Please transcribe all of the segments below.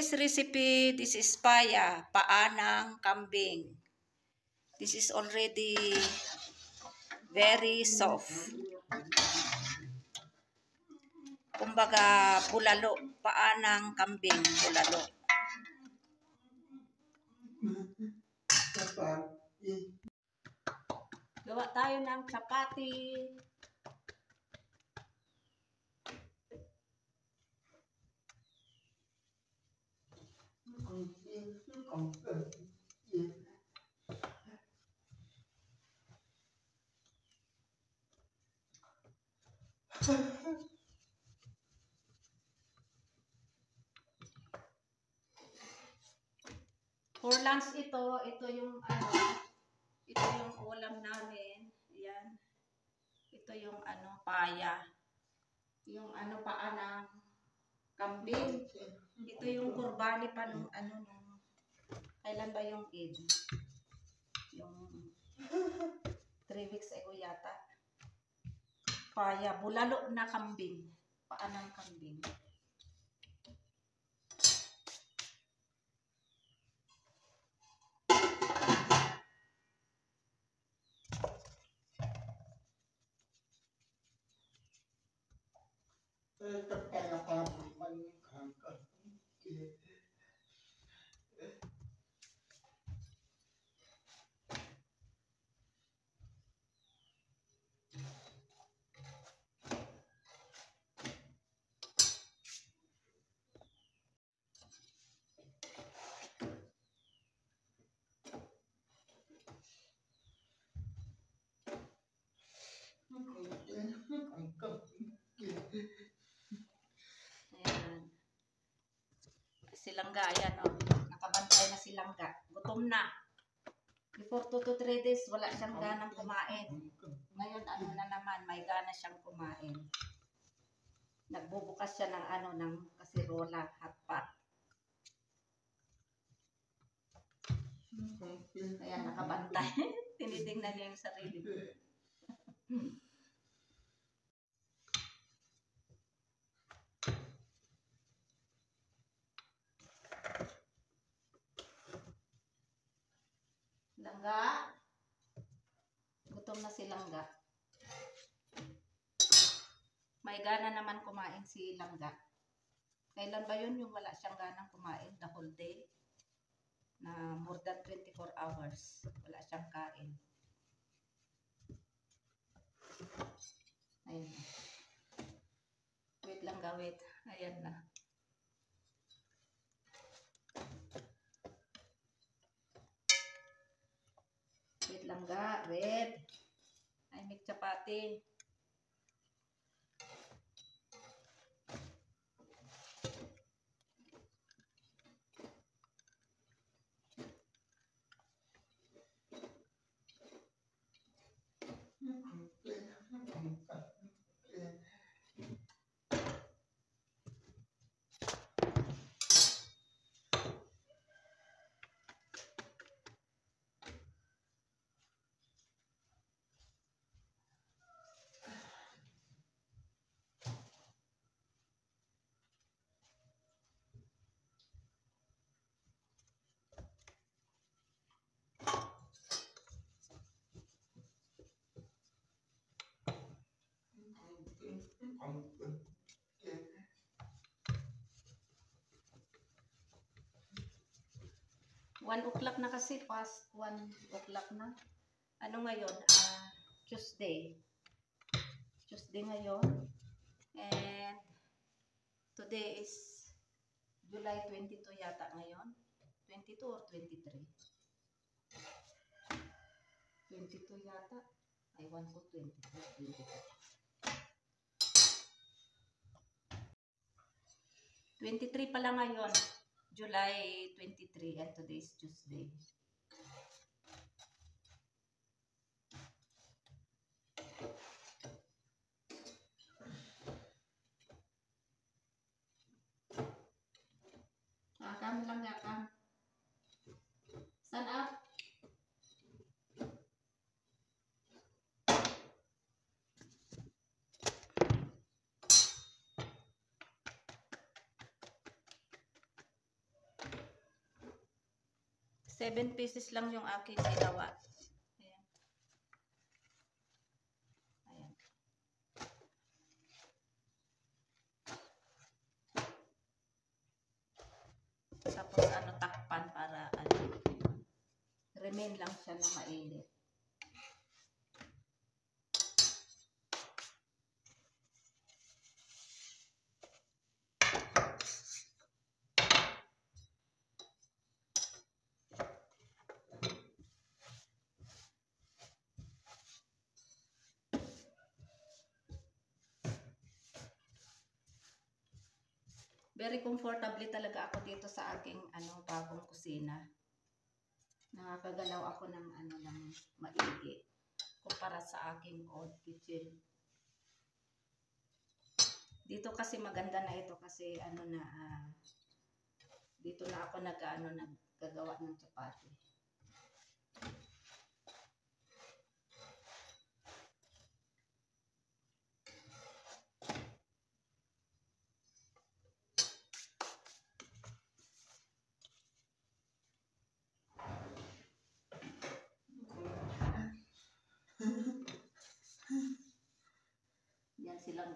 today's recipe, this is paya, paa ng kambing. This is already very soft. Kumbaga, bulalo, paa ng kambing, bulalo. Gawa tayo ng chapati. For lunch ito yung ito yung ulam namin. Ayan. Ito yung paya. Yung paa ng kambing. Ito yung kurbani pa nung kailan ba yung Eid? Yung 3 weeks ago yata. Paya, bulalo na kambing. Paa ng kambing. Ayan. Silangga, ayan nakabantay na silangga. Gutom na. Before 2 to 3 days, wala siyang ganang kumain. Ngayon, na naman, may gana siyang kumain. Nagbubukas siya ng ng kasirola, hot pot. Ayan, nakabantay. Tinitingnan niya yung sarili. Langga. Gutom na si Langga. May gana naman kumain si Langga. Kailan ba yun yung wala siyang ganang kumain the whole day? Na more than 24 hours. Wala siyang kain. Ayan na. Wait Langga, wait. Ayan na. Wait Langga, wait. I make chapati. One o'clock na kasi, past 1 o'clock na. Ano ngayon? Tuesday. Tuesday ngayon. And today is July 22 yata ngayon. 22 or 23? 22 yata. I want ko 22. 23 pala ngayon. July 23 and today is Tuesday. Kam lang ya kam. Stand up. 7 pieces lang yung aking ginawa. Ayan. Ayan. Tapos takpan para remain lang siya na mainit. Very comfortable talaga ako dito sa aking bagong kusina. Nakakagalaw ako ng ng maigi kumpara sa aking old kitchen. Dito kasi maganda na ito kasi dito na ako naggagawa ng chapati. Yan silang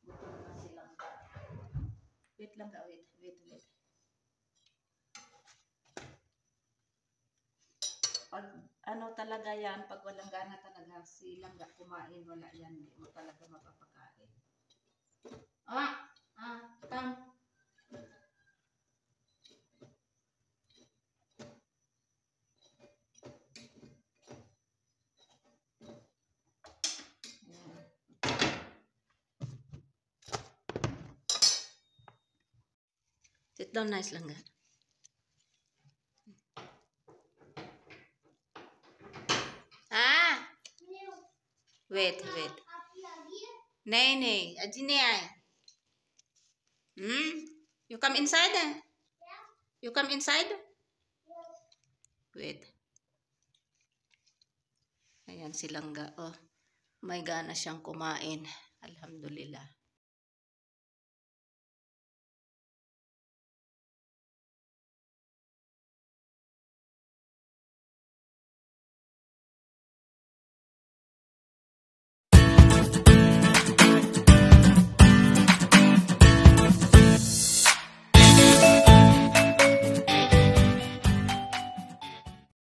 gutom na silang wait lang wait. Pag talaga yan, pag walang gana talaga silang kumain, wala yan, hindi mo talaga mapapakain. Come. Sit down nice lang nga. Wait. नहीं, अजी नहीं आए. You come inside? Yeah. You come inside? Yes. Wait. Ayan si Langga. Oh, may gana siyang kumain. Alhamdulillah.